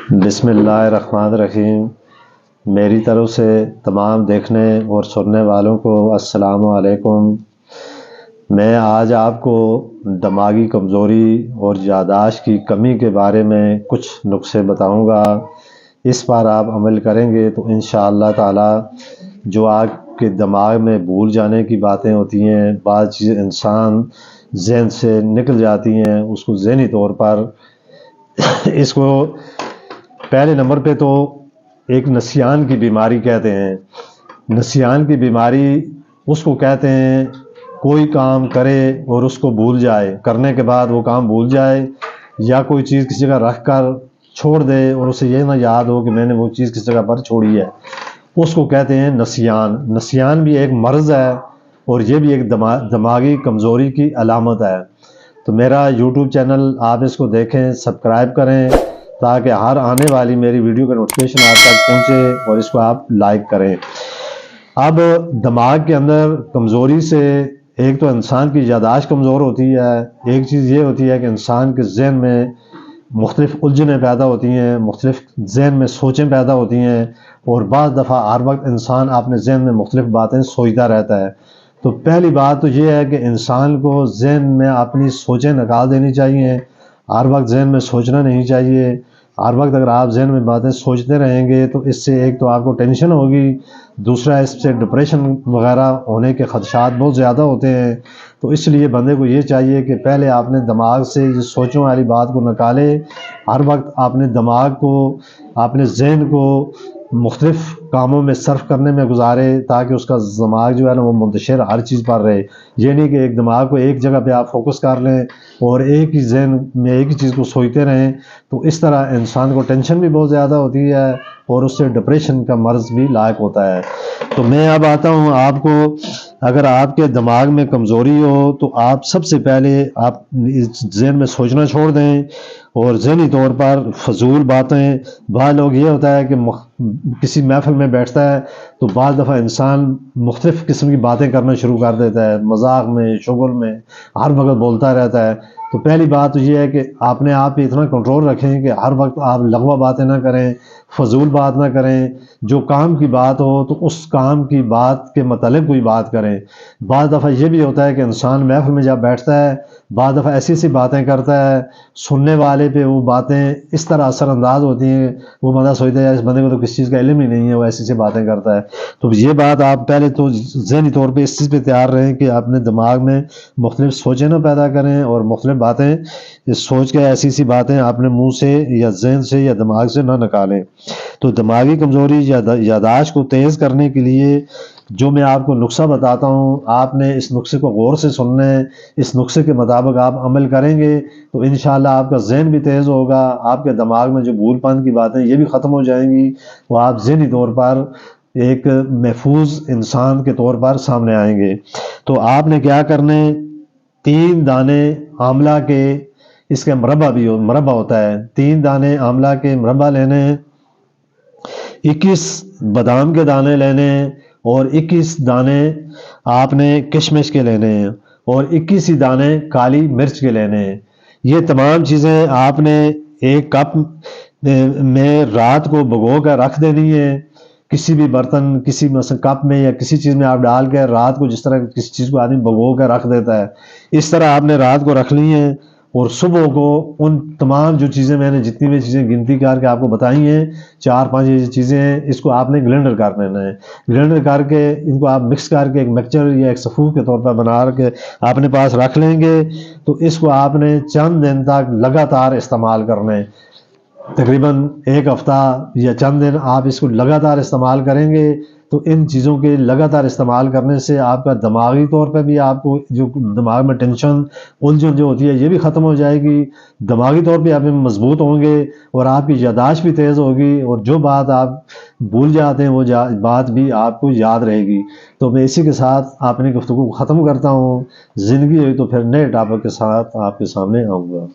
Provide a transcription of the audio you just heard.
بسم اللہ الرحمن الرحیم۔ میری طرف سے تمام دیکھنے اور سننے والوں کو السلام علیکم۔ میں آج آپ کو دماغی کمزوری اور یادداشت کی کمی کے بارے میں کچھ نسخے بتاؤں گا۔ اس پر آپ عمل کریں گے تو انشاءاللہ تعالی جو آپ کے دماغ میں بھول جانے کی باتیں ہوتی ہیں، بعض چیزیں انسان ذہن سے نکل جاتی ہیں، اس کو ذہنی طور پر اس کو پہلے نمبر پہ تو ایک نسیان کی بیماری کہتے ہیں۔ نسیان کی بیماری اس کو کہتے ہیں کوئی کام کرے اور اس کو بھول جائے، کرنے کے بعد وہ کام بھول جائے، یا کوئی چیز کسی جگہ رکھ کر چھوڑ دے اور اسے یہ نہ یاد ہو کہ میں نے وہ چیز کس جگہ پر چھوڑی ہے، اس کو کہتے ہیں نسیان۔ نسیان بھی ایک مرض ہے اور یہ بھی ایک دماغی کمزوری کی علامت ہے۔ تو میرا یوٹیوب چینل آپ اس کو دیکھیں، سبسکرائب کریں تاکہ ہر آنے والی میری ویڈیو کا نوٹیفیکیشن آپ تک پہنچے، اور اس کو آپ لائک کریں۔ اب دماغ کے اندر کمزوری سے ایک تو انسان کی یادداشت کمزور ہوتی ہے، ایک چیز یہ ہوتی ہے کہ انسان کے ذہن میں مختلف الجھنیں پیدا ہوتی ہیں، مختلف ذہن میں سوچیں پیدا ہوتی ہیں، اور بعض دفعہ ہر وقت انسان اپنے ذہن میں مختلف باتیں سوچتا رہتا ہے۔ تو پہلی بات تو یہ ہے کہ انسان کو ذہن میں اپنی سوچیں نکال دینی چاہیے، ہر وقت ذہن میں سوچنا نہیں چاہیے۔ ہر وقت اگر آپ ذہن میں باتیں سوچتے رہیں گے تو اس سے ایک تو آپ کو ٹینشن ہوگی، دوسرا اس سے ڈپریشن وغیرہ ہونے کے خدشات بہت زیادہ ہوتے ہیں۔ تو اس لیے بندے کو یہ چاہیے کہ پہلے اپنے دماغ سے یہ سوچوں والی بات کو نکالے، ہر وقت اپنے دماغ کو، اپنے ذہن کو مختلف کاموں میں صرف کرنے میں گزارے، تاکہ اس کا دماغ جو ہے نا وہ منتشر ہر چیز پر رہے۔ یہ نہیں کہ ایک دماغ کو ایک جگہ پہ آپ فوکس کر لیں اور ایک ہی ذہن میں ایک ہی چیز کو سوچتے رہیں، تو اس طرح انسان کو ٹینشن بھی بہت زیادہ ہوتی ہے اور اس سے ڈپریشن کا مرض بھی لاحق ہوتا ہے۔ تو میں اب آتا ہوں آپ کو، اگر آپ کے دماغ میں کمزوری ہو تو آپ سب سے پہلے آپ ذہن میں سوچنا چھوڑ دیں، اور ذہنی طور پر فضول باتیں، بعض لوگ یہ ہوتا ہے کہ کسی محفل میں بیٹھتا ہے تو بعض دفعہ انسان مختلف قسم کی باتیں کرنا شروع کر دیتا ہے، مذاق میں، شغل میں، ہر وقت بولتا رہتا ہے۔ تو پہلی بات تو یہ ہے کہ آپ نے آپ پہ اتنا کنٹرول رکھیں کہ ہر وقت آپ لغوہ باتیں نہ کریں، فضول بات نہ کریں، جو کام کی بات ہو تو اس کام کی بات کے متعلق کوئی بات کریں۔ بعض دفعہ یہ بھی ہوتا ہے کہ انسان محفل میں جب بیٹھتا ہے بعض دفعہ ایسی ایسی باتیں کرتا ہے، سننے والے پہ وہ باتیں اس طرح اثر انداز ہوتی ہیں، وہ بندہ سوچتا ہے اس بندے کو تو کسی چیز کا علم ہی نہیں ہے، وہ ایسی ایسی باتیں کرتا ہے۔ تو یہ بات آپ پہلے تو ذہنی طور پہ اس چیز پہ تیار رہیں کہ اپنے دماغ میں مختلف سوچیں نہ پیدا کریں، اور مختلف باتیں سوچ کے ایسی ایسی باتیں اپنے منہ سے یا ذہن سے یا دماغ سے نہ نکالیں۔ تو دماغی کمزوری یا یادداشت کو تیز کرنے کے لیے جو میں آپ کو نسخہ بتاتا ہوں، آپ نے اس نسخے کو غور سے سننا ہے۔ اس نسخے کے مطابق آپ عمل کریں گے تو انشاءاللہ آپ کا ذہن بھی تیز ہوگا، آپ کے دماغ میں جو بھول پن کی باتیں یہ بھی ختم ہو جائیں گی، وہ آپ ذہنی طور پر ایک محفوظ انسان کے طور پر سامنے آئیں گے۔ تو آپ نے کیا کرنے، 3 دانے آملہ کے، اس کا مربع ہوتا ہے، 3 دانے آملہ کے مربع لینے، 21 بادام کے دانے لینے، اور 21 دانے آپ نے کشمش کے لینے ہیں، اور 21 ہی دانے کالی مرچ کے لینے ہیں۔ یہ تمام چیزیں آپ نے ایک کپ میں رات کو بھگو کر رکھ دینی ہے، کسی بھی برتن، کسی مثلا کپ میں یا کسی چیز میں آپ ڈال کے رات کو، جس طرح کسی چیز کو آدمی بھگو کر رکھ دیتا ہے، اس طرح آپ نے رات کو رکھ لی ہیں، اور صبح کو ان تمام جو چیزیں میں نے جتنی بھی چیزیں گنتی کر کے آپ کو بتائی ہیں، 4-5 یہ چیزیں ہیں، اس کو آپ نے گلینڈر کر لینا ہے۔ گلینڈر کر کے ان کو آپ مکس کر کے ایک مکسچر یا ایک سفوف کے طور پر بنا کے اپنے پاس رکھ لیں گے، تو اس کو آپ نے چند دن تک لگاتار استعمال کرنا ہے۔ تقریباً 1 ہفتہ یا چند دن آپ اس کو لگاتار استعمال کریں گے، تو ان چیزوں کے لگاتار استعمال کرنے سے آپ کا دماغی طور پہ بھی، آپ کو جو دماغ میں ٹینشن الجھن جو ہوتی ہے یہ بھی ختم ہو جائے گی، دماغی طور پہ آپ مضبوط ہوں گے، اور آپ کی یادداشت بھی تیز ہوگی، اور جو بات آپ بھول جاتے ہیں وہ بات بھی آپ کو یاد رہے گی۔ تو میں اسی کے ساتھ اپنی گفتگو کو ختم کرتا ہوں۔ زندگی ہوئی تو پھر نئے ٹاپک کے ساتھ آپ کے سامنے آؤں گا۔